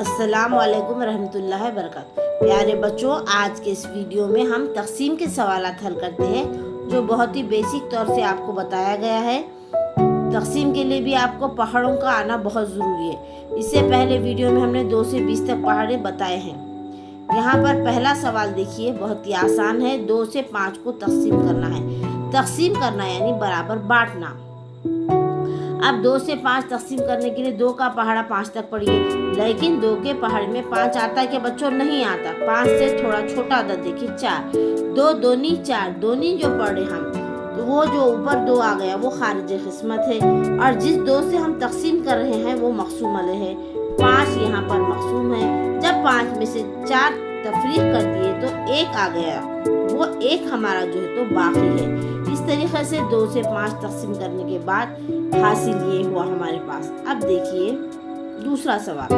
अस्सलाम वालेकुम रहमतुल्लाहि वबरकातुहू। प्यारे बच्चों, आज के इस वीडियो में हम तक़सीम के सवालात हल करते हैं जो बहुत ही बेसिक तौर से आपको बताया गया है। तक़सीम के लिए भी आपको पहाड़ों का आना बहुत ज़रूरी है। इससे पहले वीडियो में हमने 2 से 20 तक पहाड़े बताए हैं। यहाँ पर पहला सवाल देखिए, बहुत ही आसान है। 2 से 5 को तक़सीम करना है। तक़सीम करना यानी बराबर बांटना। अब 2 से 5 तक़सीम करने के लिए 2 का पहाड़ा 5 तक पढ़िए, लेकिन 2 के पहाड़े में 5 आता है कि बच्चों? नहीं आता। 5 से थोड़ा छोटा अदद देखिए 4, 2 दूनी 4, दूनी जो पढ़े हम तो वो जो ऊपर 2 आ गया वो खारिज किस्मत है, और जिस 2 से हम तक़सीम कर रहे हैं वो मक़सूम अलैह है। 5 यहाँ पर मक़सूम है। जब 5 में से 4 तफरीक कर दिए तो 1 आ गया, वो 1 हमारा जो है तो बाकी है। इस तरीके से 2 से 5 तक़सीम करने के बाद हासिल ये हुआ हमारे पास। अब देखिए दूसरा सवाल,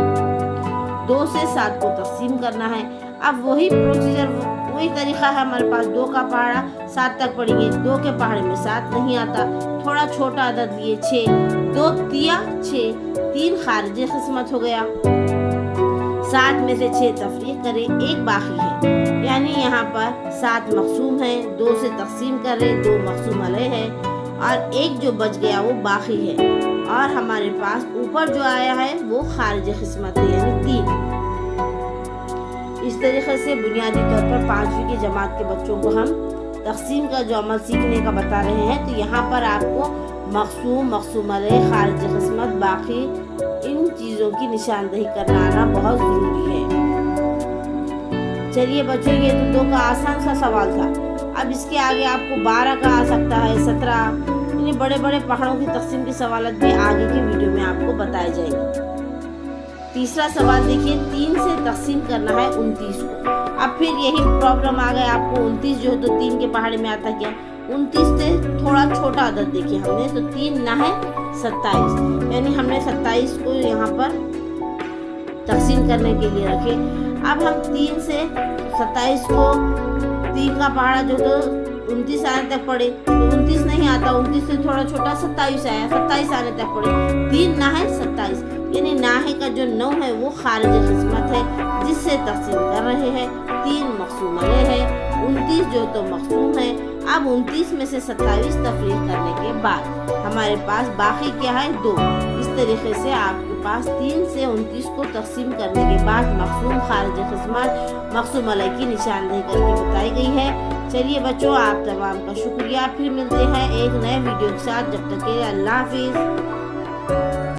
2 से 7 को तक़सीम करना है। अब वही प्रोसीजर, वही तरीका है हमारे पास। 2 का पहाड़ा 7 तक पढ़ेंगे। 2 के पहाड़े में 7 नहीं आता, थोड़ा छोटा अदद लिए 6, 2 तिया 6, 3 खारिज किस्मत हो गया। 7 में से 6 तफरीक करें, 1 बाकी है, यानी यहाँ पर 7 मक़सूम है। 2 से तक़सीम करें, 2 मक़सूम अलैह है, और 1 जो बच गया वो बाकी है, और हमारे पास ऊपर जो आया है वो खारिज किस्मत है, यानी 3। इस तरीके से बुनियादी तौर पर 5वीं की जमात के बच्चों को हम तक़सीम का जो अमल सीखने का बता रहे हैं। तो यहाँ पर आपको मक़सूम, मक़सूम अलैह, खारिज किस्मत, बाकी, इन चीज़ों की निशानदही करना आना बहुत ज़रूरी है। चलिए बच्चों, ये तो 2 का आसान सा सवाल था। अब इसके आगे आपको 12 का आ सकता है, 17, यानी बड़े बड़े पहाड़ों की तक़सीम के सवाल भी आगे के वीडियो में आपको बताए जाएंगे। तीसरा सवाल देखिए, 3 से तक़सीम करना है 29 को। अब फिर यही प्रॉब्लम आ गया आपको। 29 जो तो 3 के पहाड़े में आता क्या? 29 से थोड़ा छोटा अदद देखिए हमने, तो 3 ना है 27, यानी हमने 27 को यहाँ पर तक़सीम करने के लिए रखे। अब हम 3 से 27 को, 3 का पहाड़ा जो तो 29 आने तक पढ़े, तो 29 नहीं आता, 29 से थोड़ा छोटा 27 आया, 27 आने तक पढ़े। 3 ना है 27, यानी नाहे का जो 9 है वो खारिज किस्मत है, जिससे तक़सीम कर रहे हैं। 3 मक़सूम अलैह है, 29 जो तो मक़सूम है। अब 29 में से 27 तफरीक करने के बाद हमारे पास बाकी क्या है? 2। इस तरीके से आपके पास 3 से 29 को तक़सीम करने के बाद मक़सूम, खारिज किस्मत, मक़सूम अलैह की निशानदही करके बताई गई है। चलिए बच्चों, आप तमाम का शुक्रिया। फिर मिलते हैं एक नए वीडियो के साथ। जब तक के लिए अल्लाह हाफिज़।